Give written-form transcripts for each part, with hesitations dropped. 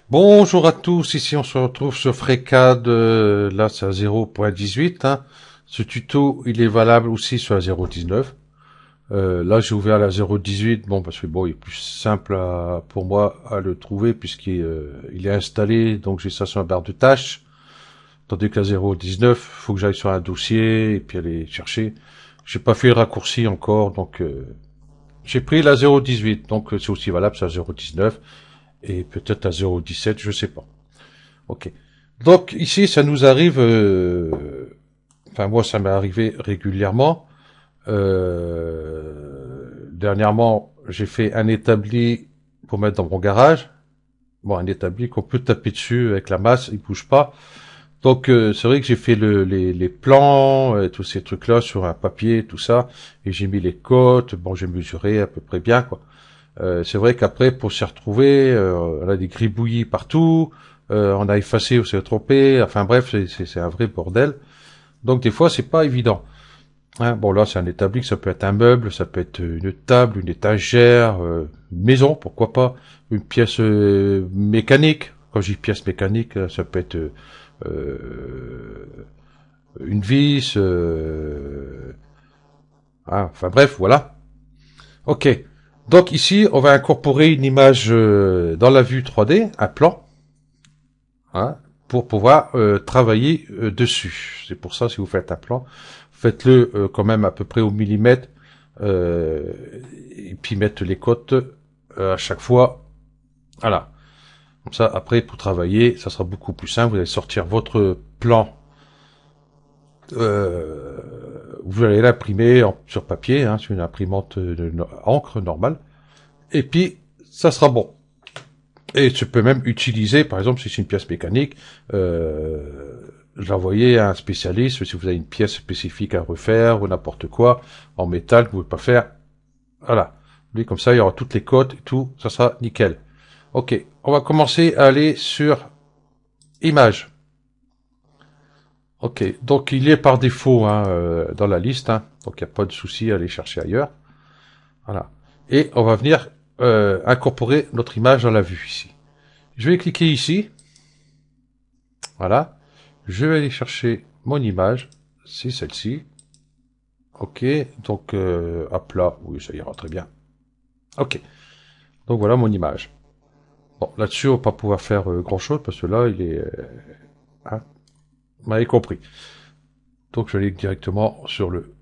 Bonjour à tous, ici on se retrouve sur FreeCAD, là c'est à 0.18, hein. Ce tuto il est valable aussi sur la 0.19. Là j'ai ouvert la 0.18, bon parce que bon il est plus simple pour moi à le trouver puisqu'il il est installé, donc j'ai ça sur la barre de tâches. Tandis que la 0.19, faut que j'aille sur un dossier et puis aller chercher. J'ai pas fait le raccourci encore, donc j'ai pris la 0.18, donc c'est aussi valable sur la 0.19 et peut-être la 0.17, je sais pas. Ok. Donc ici, ça nous arrive, enfin moi ça m'est arrivé régulièrement. Dernièrement, j'ai fait un établi pour mettre dans mon garage. Bon, un établi qu'on peut taper dessus avec la masse, il bouge pas. Donc c'est vrai que j'ai fait les plans, tous ces trucs-là sur un papier, tout ça, et j'ai mis les côtes. Bon, j'ai mesuré à peu près bien, quoi. C'est vrai qu'après, pour s'y retrouver, on a des gribouillis partout, on a effacé ou s'est trompé, enfin bref, c'est un vrai bordel. Donc des fois, c'est pas évident. Hein, bon là, c'est un établi, ça peut être un meuble, ça peut être une table, une étagère, une maison, pourquoi pas, une pièce mécanique. Quand je dis pièce mécanique, ça peut être une vis, hein, enfin bref, voilà. Ok. Donc ici, on va incorporer une image dans la vue 3D, un plan, hein, pour pouvoir travailler dessus. C'est pour ça, si vous faites un plan, faites-le quand même à peu près au millimètre, euh, et puis mettre les cotes à chaque fois. Voilà. Comme ça, après, pour travailler, ça sera beaucoup plus simple. Vous allez sortir votre plan. Euh, vous allez l'imprimer sur papier, hein, sur une imprimante encre normale. Et puis, ça sera bon. Et tu peux même utiliser, par exemple, si c'est une pièce mécanique, l'envoyer à un spécialiste, si vous avez une pièce spécifique à refaire ou n'importe quoi, en métal que vous ne pouvez pas faire. Voilà. Lui, comme ça, il y aura toutes les cotes et tout, ça sera nickel. Ok, on va commencer à aller sur Images. Ok, donc il est par défaut hein, dans la liste, hein, donc il n'y a pas de souci à aller chercher ailleurs. Voilà. Et on va venir incorporer notre image dans la vue ici. Je vais cliquer ici. Voilà. Je vais aller chercher mon image. C'est celle-ci. Ok. Donc, à plat. Oui, ça ira très bien. Ok. Donc voilà mon image. Bon, là-dessus, on va pas pouvoir faire grand-chose parce que là, il est... hein, vous m'avez compris. Donc, je vais aller directement sur le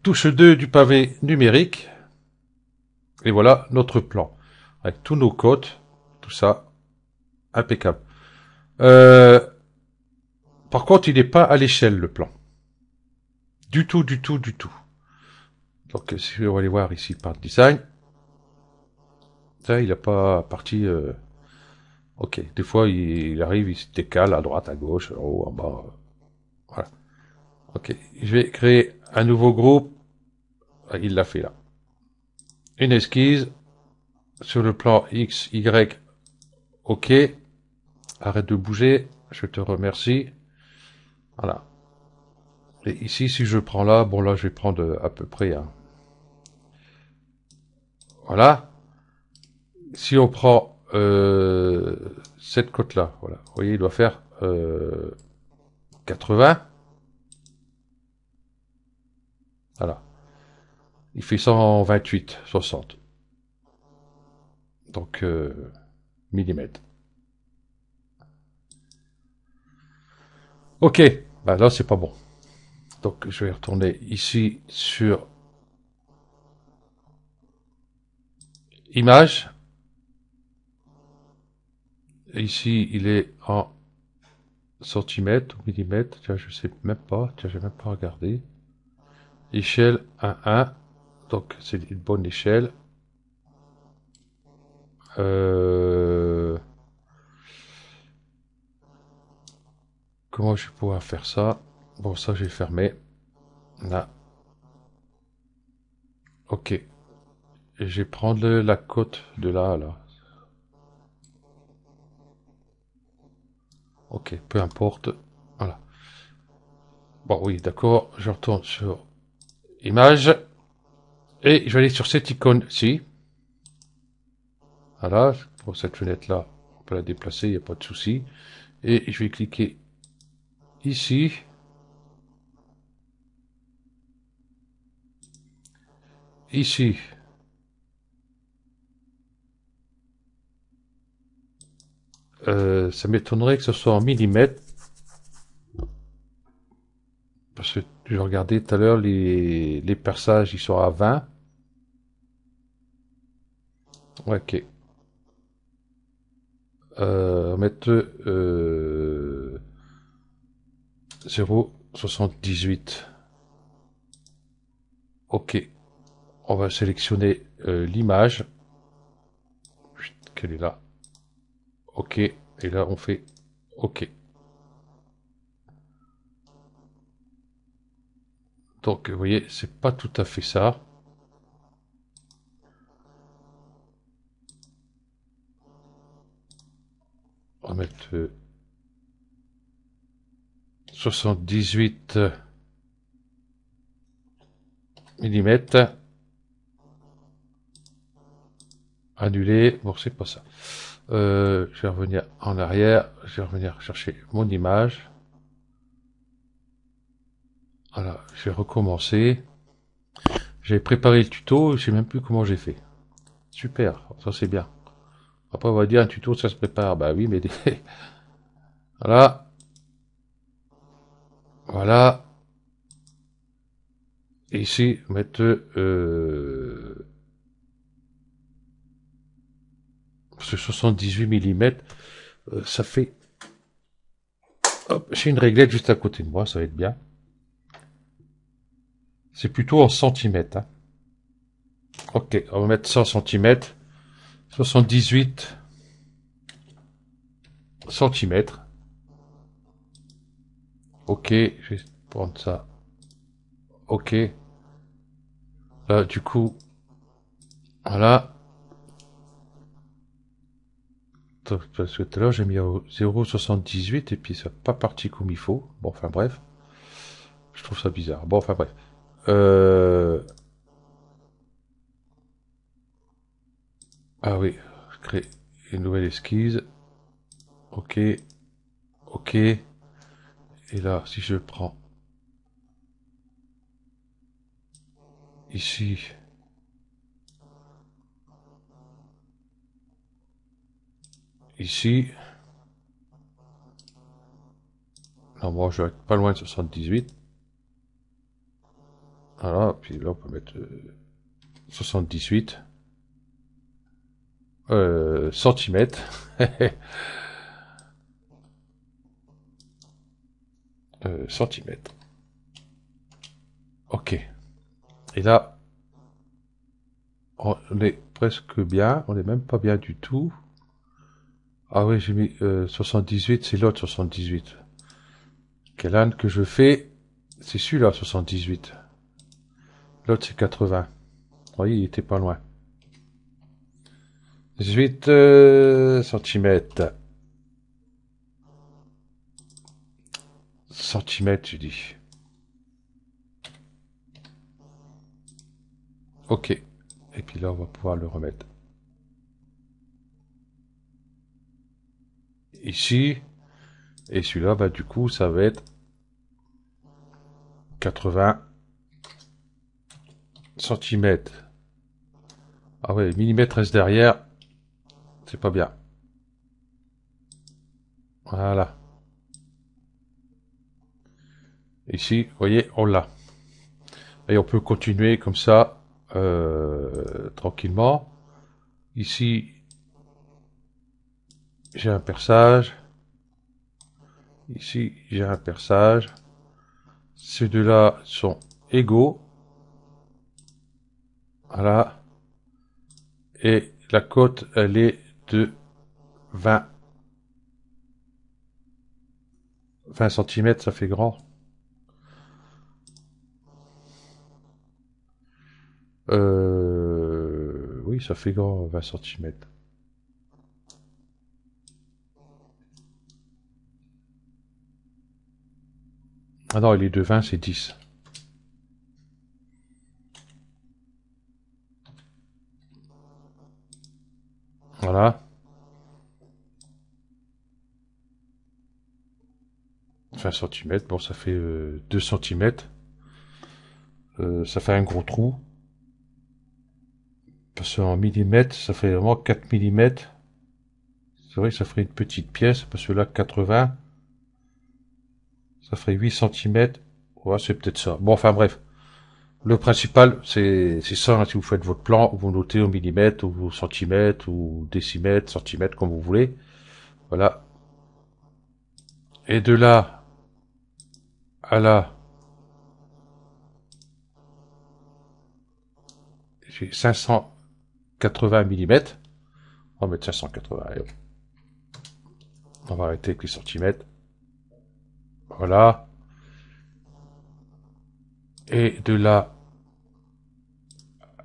touche 2 du pavé numérique. Et voilà notre plan. Avec tous nos côtes. Tout ça. Impeccable. Euh, par contre, il n'est pas à l'échelle, le plan. Du tout, du tout, du tout. Donc, si on va aller voir ici par design, ça, il n'a pas parti. Ok, des fois, il arrive, il se décale à droite, à gauche, en haut, en bas. Voilà. Ok, je vais créer un nouveau groupe. Ah, il l'a fait là. Une esquisse sur le plan X, Y. Ok, arrête de bouger. Je te remercie. Voilà. Et ici, si je prends là, bon là, je vais prendre à peu près. Hein. Voilà. Si on prend cette côte-là, voilà. Vous voyez, il doit faire 80. Voilà. Il fait 128, 60. Donc, millimètres. Ok. Bah là, c'est pas bon. Donc, je vais retourner ici sur Image. Ici, il est en centimètres ou millimètres. Tiens, je sais même pas. Tiens, j'ai même pas regardé. Échelle 1,1. Donc, c'est une bonne échelle. Euh, comment je vais pouvoir faire ça? Bon, ça, j'ai fermé. Là. Ok. Et je vais prendre la côte de là, là. Ok, peu importe. Voilà. Bon, oui, d'accord. Je retourne sur Image. Et je vais aller sur cette icône-ci. Voilà, pour cette fenêtre-là, peut la déplacer, il n'y a pas de souci. Et je vais cliquer ici. Ici. Ça m'étonnerait que ce soit en millimètres. Parce que je regardais tout à l'heure, les perçages, ils sont à 20. Ok. On va mettre 0,78. Ok. On va sélectionner l'image. Qu'elle est là. Ok. Et là, on fait OK. Donc, vous voyez, c'est pas tout à fait ça. On va mettre 78 mm. Annuler. Bon, c'est pas ça. Je vais revenir en arrière. Je vais revenir chercher mon image. Voilà, je vais recommencer. J'ai préparé le tuto, je sais même plus comment j'ai fait. Super, ça c'est bien. Après on va dire un tuto ça se prépare. Bah oui, mais voilà, voilà. Et ici, mettre 78 mm, ça fait. Hop, j'ai une réglette juste à côté de moi, ça va être bien. C'est plutôt en centimètres. Hein. Ok, on va mettre 100 centimètres. 78 centimètres. Ok, je vais prendre ça. Ok. Là, du coup, voilà. Parce que tout à l'heure, j'ai mis 0,78 et puis ça n'a pas parti comme il faut. Bon, enfin bref. Je trouve ça bizarre. Bon, enfin bref. Euh... Ah oui, je crée une nouvelle esquisse. Ok, ok. Et là, si je prends ici, ici. Non, moi, je vais être pas loin de 78. Voilà, puis là, on peut mettre 78 centimètres. Centimètres. Ok. Et là, on est presque bien. On n'est même pas bien du tout. Ah oui, j'ai mis 78, c'est l'autre 78. Quel âne que je fais, c'est celui-là 78. L'autre c'est 80. Vous voyez, il était pas loin. 18 centimètres. Centimètres, je dis. Ok. Et puis là, on va pouvoir le remettre ici. Et celui-là, bah, du coup, ça va être 80 centimètres. Ah ouais, millimètres reste derrière. C'est pas bien. Voilà. Ici, vous voyez, on l'a. Et on peut continuer comme ça, tranquillement. Ici, j'ai un perçage. Ici, j'ai un perçage. Ces deux-là sont égaux. Voilà. Et la cote, elle est de 20. 20 cm, ça fait grand. Oui, ça fait grand, 20 cm. Ah non, il est de 20, c'est 10. Voilà. 20 cm, bon ça fait 2 cm. Ça fait un gros trou. Parce qu'en millimètres, ça fait vraiment 4 millimètres. C'est vrai que ça ferait une petite pièce, parce que là, 80, ça ferait 8 cm. Ouais, c'est peut-être ça. Bon, enfin bref. Le principal, c'est ça, hein, si vous faites votre plan, vous notez au millimètre, ou au centimètre, ou décimètre, centimètre, comme vous voulez. Voilà. Et de là à là, j'ai 580 millimètres. On va mettre 580. Allez, on va arrêter avec les centimètres. Voilà. Et de là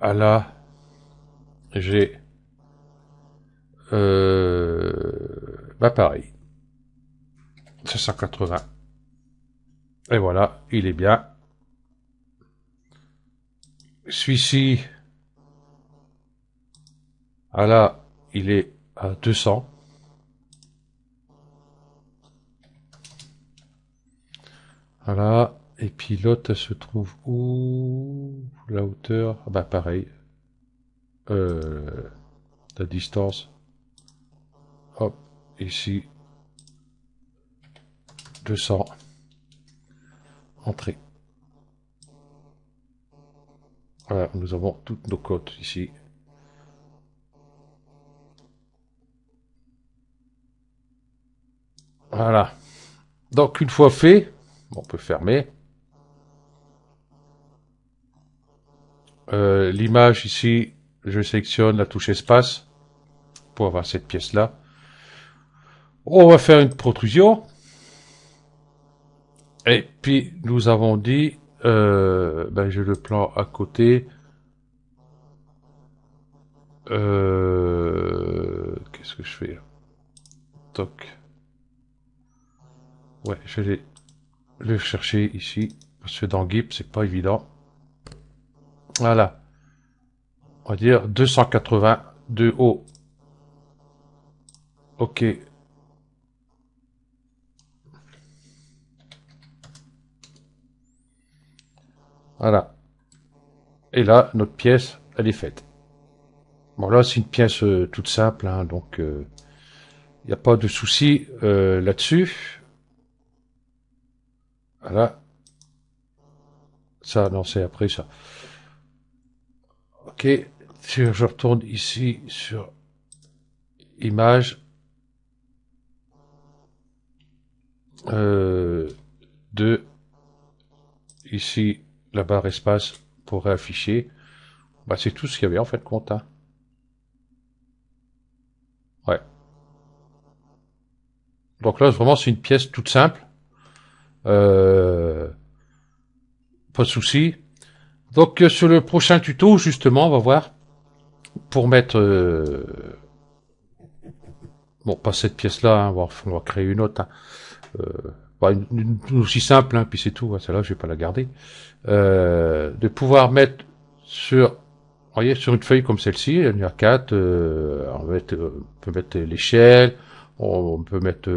à là, j'ai bah pareil. 580. Et voilà, il est bien. Celui-ci, ah là, il est à 200. Voilà. Et puis l'autre, elle se trouve où? La hauteur, ah bah pareil. La distance. Hop, ici. 200. Entrée. Voilà, nous avons toutes nos côtes ici. Voilà. Donc une fois fait, on peut fermer. L'image ici, je sélectionne la touche espace pour avoir cette pièce-là. On va faire une protrusion. Et puis nous avons dit, ben, j'ai le plan à côté. Qu'est-ce que je fais là? Toc. Ouais, je vais le chercher ici. Parce que dans GIMP, c'est pas évident. Voilà. On va dire 280 de haut. Ok. Voilà. Et là, notre pièce, elle est faite. Bon, là, c'est une pièce toute simple, hein, donc il n'y a pas de souci là-dessus. Voilà. Ça, non, c'est après ça. Ok. Si je retourne ici sur Image. De ici, la barre espace pour réafficher. Bah, c'est tout ce qu'il y avait en fait de compte. Hein. Ouais. Donc là, vraiment, c'est une pièce toute simple. Pas de souci. Donc sur le prochain tuto, justement, on va voir pour mettre bon, pas cette pièce-là, hein, on va créer une autre. Hein. Bah, une aussi simple, hein, puis c'est tout. Hein, celle-là, je vais pas la garder. De pouvoir mettre sur, vous voyez, sur une feuille comme celle-ci, il y a 4. On peut mettre l'échelle, on peut mettre,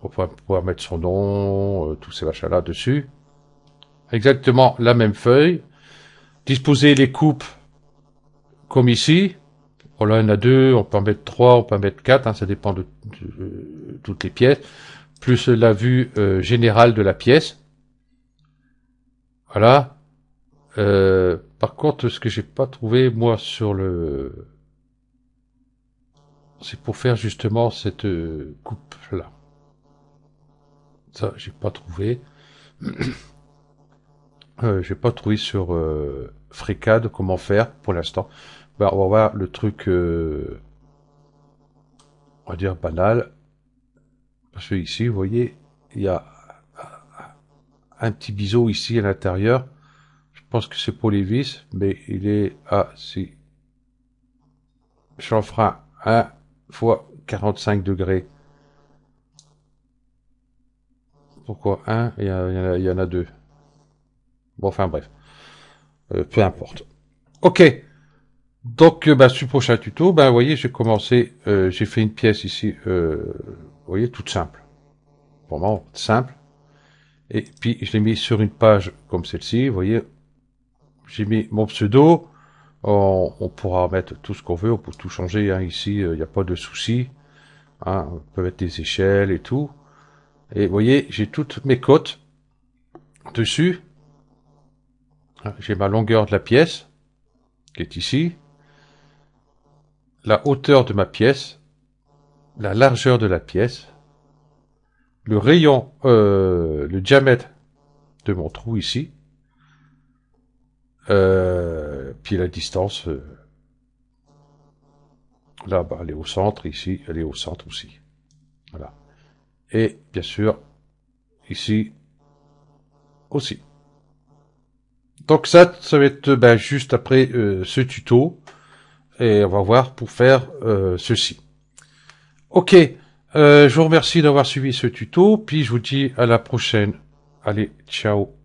on va pouvoir mettre son nom, tous ces machins-là dessus. Exactement la même feuille. Disposer les coupes comme ici. Bon, là, il y en a 2, on peut en mettre 3, on peut en mettre 4, hein, ça dépend de toutes les pièces. Plus la vue générale de la pièce. Voilà. Par contre, ce que j'ai pas trouvé, moi, sur le... C'est pour faire justement cette coupe-là. Ça, j'ai pas trouvé. J'ai pas trouvé sur FreeCAD comment faire pour l'instant. Ben, on va voir le truc, on va dire banal. Parce que ici, vous voyez, il y a un petit biseau ici à l'intérieur. Je pense que c'est pour les vis, mais il est à si chanfrein 1 fois 45 degrés. Pourquoi 1? Il y en a 2. Bon, enfin bref. Peu importe. Ok. Donc, bah, sur le prochain tuto, bah, vous voyez, j'ai commencé, j'ai fait une pièce ici, vous voyez, toute simple. Vraiment simple. Et puis, je l'ai mis sur une page comme celle-ci. Vous voyez, j'ai mis mon pseudo. On pourra mettre tout ce qu'on veut. On peut tout changer. Hein. Ici, il n'y a pas de souci. Hein. On peut mettre des échelles et tout. Et vous voyez, j'ai toutes mes cotes dessus. J'ai ma longueur de la pièce, qui est ici. La hauteur de ma pièce. La largeur de la pièce. Le rayon, le diamètre de mon trou ici. Puis la distance, là, bah, elle est au centre, ici, elle est au centre aussi. Voilà. Et, bien sûr, ici, aussi. Donc ça va être ben, juste après ce tuto. Et on va voir pour faire ceci. Ok, je vous remercie d'avoir suivi ce tuto, puis je vous dis à la prochaine. Allez, ciao.